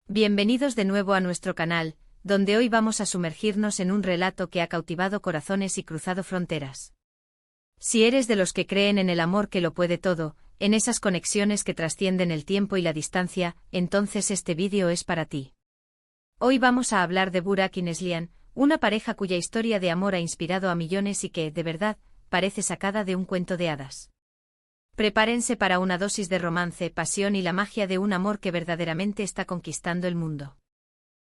Bienvenidos de nuevo a nuestro canal, donde hoy vamos a sumergirnos en un relato que ha cautivado corazones y cruzado fronteras. Si eres de los que creen en el amor que lo puede todo, en esas conexiones que trascienden el tiempo y la distancia, entonces este vídeo es para ti. Hoy vamos a hablar de Burak y Neslihan, una pareja cuya historia de amor ha inspirado a millones y que, de verdad, parece sacada de un cuento de hadas. Prepárense para una dosis de romance, pasión y la magia de un amor que verdaderamente está conquistando el mundo.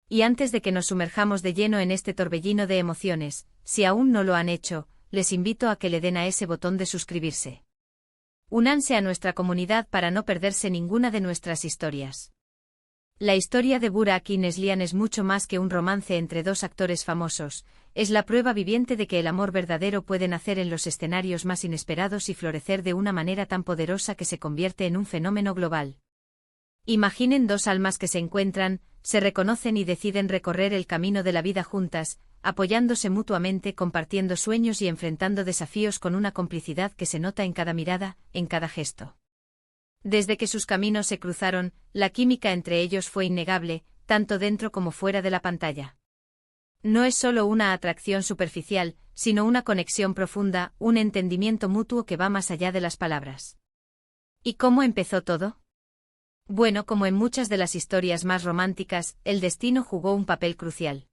Y antes de que nos sumerjamos de lleno en este torbellino de emociones, si aún no lo han hecho, les invito a que le den a ese botón de suscribirse. Únanse a nuestra comunidad para no perderse ninguna de nuestras historias. La historia de Burak y Neslihan es mucho más que un romance entre dos actores famosos, es la prueba viviente de que el amor verdadero puede nacer en los escenarios más inesperados y florecer de una manera tan poderosa que se convierte en un fenómeno global. Imaginen dos almas que se encuentran, se reconocen y deciden recorrer el camino de la vida juntas, apoyándose mutuamente, compartiendo sueños y enfrentando desafíos con una complicidad que se nota en cada mirada, en cada gesto. Desde que sus caminos se cruzaron, la química entre ellos fue innegable, tanto dentro como fuera de la pantalla. No es solo una atracción superficial, sino una conexión profunda, un entendimiento mutuo que va más allá de las palabras. ¿Y cómo empezó todo? Bueno, como en muchas de las historias más románticas, el destino jugó un papel crucial.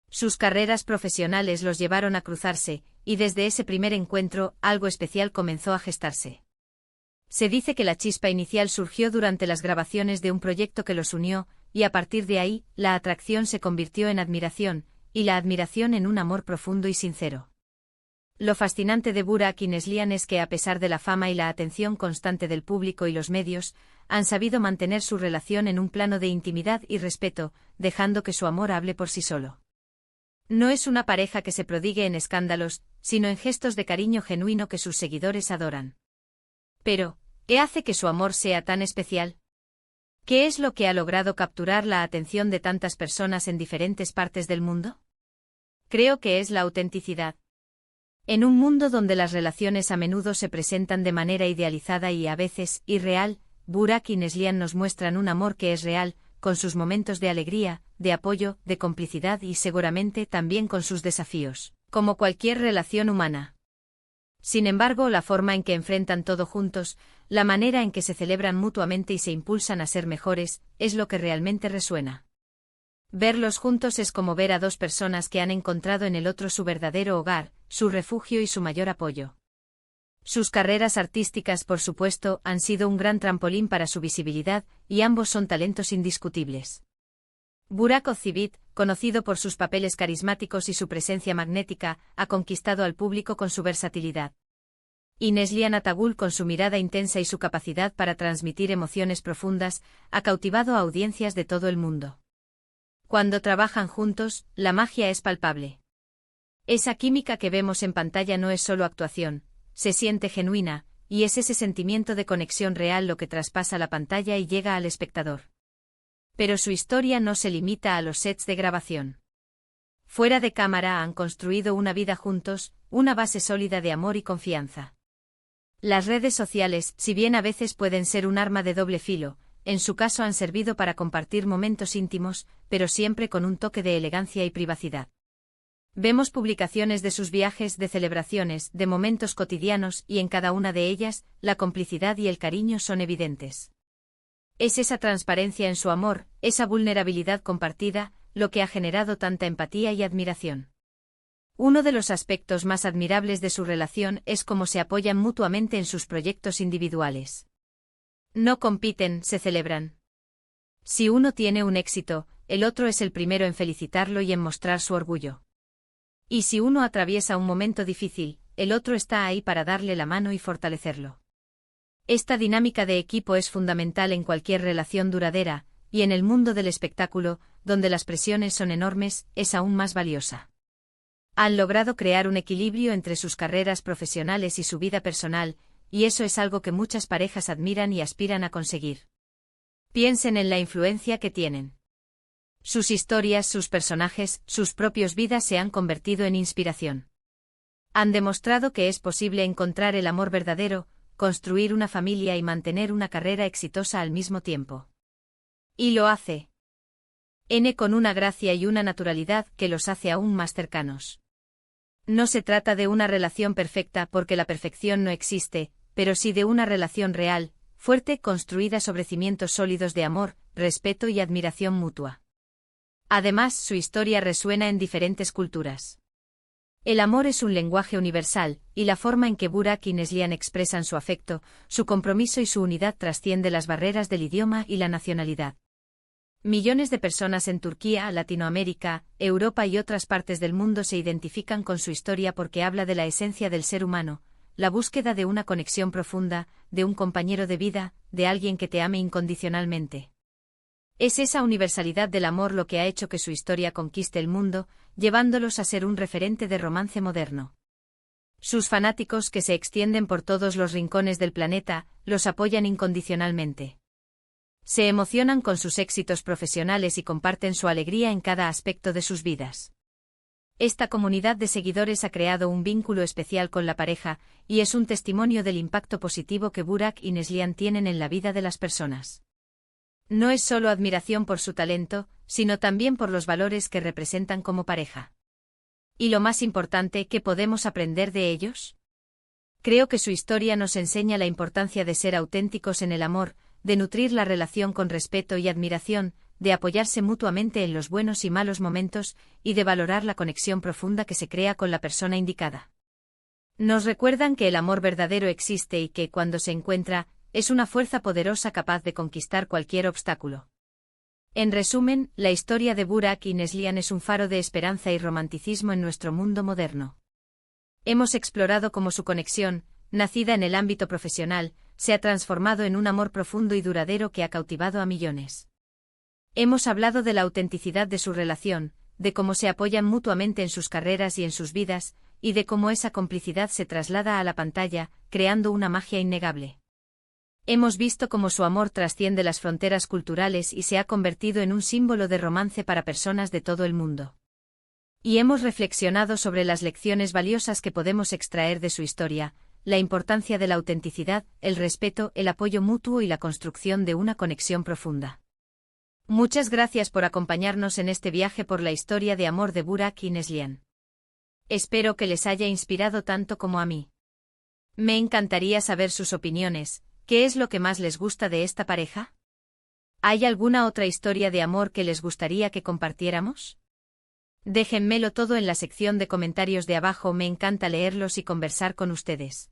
Sus carreras profesionales los llevaron a cruzarse, y desde ese primer encuentro, algo especial comenzó a gestarse. Se dice que la chispa inicial surgió durante las grabaciones de un proyecto que los unió, y a partir de ahí, la atracción se convirtió en admiración, y la admiración en un amor profundo y sincero. Lo fascinante de Burak y Neslihan es que a pesar de la fama y la atención constante del público y los medios, han sabido mantener su relación en un plano de intimidad y respeto, dejando que su amor hable por sí solo. No es una pareja que se prodigue en escándalos, sino en gestos de cariño genuino que sus seguidores adoran. Pero, ¿qué hace que su amor sea tan especial? ¿Qué es lo que ha logrado capturar la atención de tantas personas en diferentes partes del mundo? Creo que es la autenticidad. En un mundo donde las relaciones a menudo se presentan de manera idealizada y a veces irreal, Burak y Neslihan nos muestran un amor que es real, con sus momentos de alegría, de apoyo, de complicidad y seguramente también con sus desafíos, como cualquier relación humana. Sin embargo, la forma en que enfrentan todo juntos, la manera en que se celebran mutuamente y se impulsan a ser mejores, es lo que realmente resuena. Verlos juntos es como ver a dos personas que han encontrado en el otro su verdadero hogar, su refugio y su mayor apoyo. Sus carreras artísticas, por supuesto, han sido un gran trampolín para su visibilidad, y ambos son talentos indiscutibles. Burak Özçivit, conocido por sus papeles carismáticos y su presencia magnética, ha conquistado al público con su versatilidad. Y Neslihan Atagül, con su mirada intensa y su capacidad para transmitir emociones profundas, ha cautivado a audiencias de todo el mundo. Cuando trabajan juntos, la magia es palpable. Esa química que vemos en pantalla no es solo actuación, se siente genuina, y es ese sentimiento de conexión real lo que traspasa la pantalla y llega al espectador. Pero su historia no se limita a los sets de grabación. Fuera de cámara han construido una vida juntos, una base sólida de amor y confianza. Las redes sociales, si bien a veces pueden ser un arma de doble filo, en su caso han servido para compartir momentos íntimos, pero siempre con un toque de elegancia y privacidad. Vemos publicaciones de sus viajes, de celebraciones, de momentos cotidianos y en cada una de ellas, la complicidad y el cariño son evidentes. Es esa transparencia en su amor, esa vulnerabilidad compartida, lo que ha generado tanta empatía y admiración. Uno de los aspectos más admirables de su relación es cómo se apoyan mutuamente en sus proyectos individuales. No compiten, se celebran. Si uno tiene un éxito, el otro es el primero en felicitarlo y en mostrar su orgullo. Y si uno atraviesa un momento difícil, el otro está ahí para darle la mano y fortalecerlo. Esta dinámica de equipo es fundamental en cualquier relación duradera, y en el mundo del espectáculo, donde las presiones son enormes, es aún más valiosa. Han logrado crear un equilibrio entre sus carreras profesionales y su vida personal, y eso es algo que muchas parejas admiran y aspiran a conseguir. Piensen en la influencia que tienen. Sus historias, sus personajes, sus propias vidas se han convertido en inspiración. Han demostrado que es posible encontrar el amor verdadero, construir una familia y mantener una carrera exitosa al mismo tiempo. Y lo hace. Con una gracia y una naturalidad que los hace aún más cercanos. No se trata de una relación perfecta porque la perfección no existe, pero sí de una relación real, fuerte, construida sobre cimientos sólidos de amor, respeto y admiración mutua. Además, su historia resuena en diferentes culturas. El amor es un lenguaje universal, y la forma en que Burak y Neslihan expresan su afecto, su compromiso y su unidad trasciende las barreras del idioma y la nacionalidad. Millones de personas en Turquía, Latinoamérica, Europa y otras partes del mundo se identifican con su historia porque habla de la esencia del ser humano, la búsqueda de una conexión profunda, de un compañero de vida, de alguien que te ame incondicionalmente. Es esa universalidad del amor lo que ha hecho que su historia conquiste el mundo, llevándolos a ser un referente de romance moderno. Sus fanáticos, que se extienden por todos los rincones del planeta, los apoyan incondicionalmente. Se emocionan con sus éxitos profesionales y comparten su alegría en cada aspecto de sus vidas. Esta comunidad de seguidores ha creado un vínculo especial con la pareja, y es un testimonio del impacto positivo que Burak y Neslihan tienen en la vida de las personas. No es solo admiración por su talento, sino también por los valores que representan como pareja. ¿Y lo más importante, qué podemos aprender de ellos? Creo que su historia nos enseña la importancia de ser auténticos en el amor, de nutrir la relación con respeto y admiración, de apoyarse mutuamente en los buenos y malos momentos, y de valorar la conexión profunda que se crea con la persona indicada. Nos recuerdan que el amor verdadero existe y que, cuando se encuentra, es una fuerza poderosa capaz de conquistar cualquier obstáculo. En resumen, la historia de Burak y Neslihan es un faro de esperanza y romanticismo en nuestro mundo moderno. Hemos explorado cómo su conexión, nacida en el ámbito profesional, se ha transformado en un amor profundo y duradero que ha cautivado a millones. Hemos hablado de la autenticidad de su relación, de cómo se apoyan mutuamente en sus carreras y en sus vidas, y de cómo esa complicidad se traslada a la pantalla, creando una magia innegable. Hemos visto cómo su amor trasciende las fronteras culturales y se ha convertido en un símbolo de romance para personas de todo el mundo. Y hemos reflexionado sobre las lecciones valiosas que podemos extraer de su historia, la importancia de la autenticidad, el respeto, el apoyo mutuo y la construcción de una conexión profunda. Muchas gracias por acompañarnos en este viaje por la historia de amor de Burak y Neslihan. Espero que les haya inspirado tanto como a mí. Me encantaría saber sus opiniones. ¿Qué es lo que más les gusta de esta pareja? ¿Hay alguna otra historia de amor que les gustaría que compartiéramos? Déjenmelo todo en la sección de comentarios de abajo, me encanta leerlos y conversar con ustedes.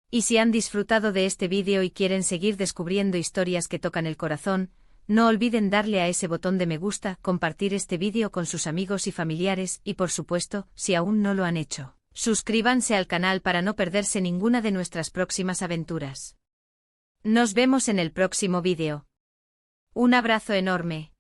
Y si han disfrutado de este vídeo y quieren seguir descubriendo historias que tocan el corazón, no olviden darle a ese botón de me gusta, compartir este vídeo con sus amigos y familiares y por supuesto, si aún no lo han hecho, suscríbanse al canal para no perderse ninguna de nuestras próximas aventuras. Nos vemos en el próximo vídeo. Un abrazo enorme.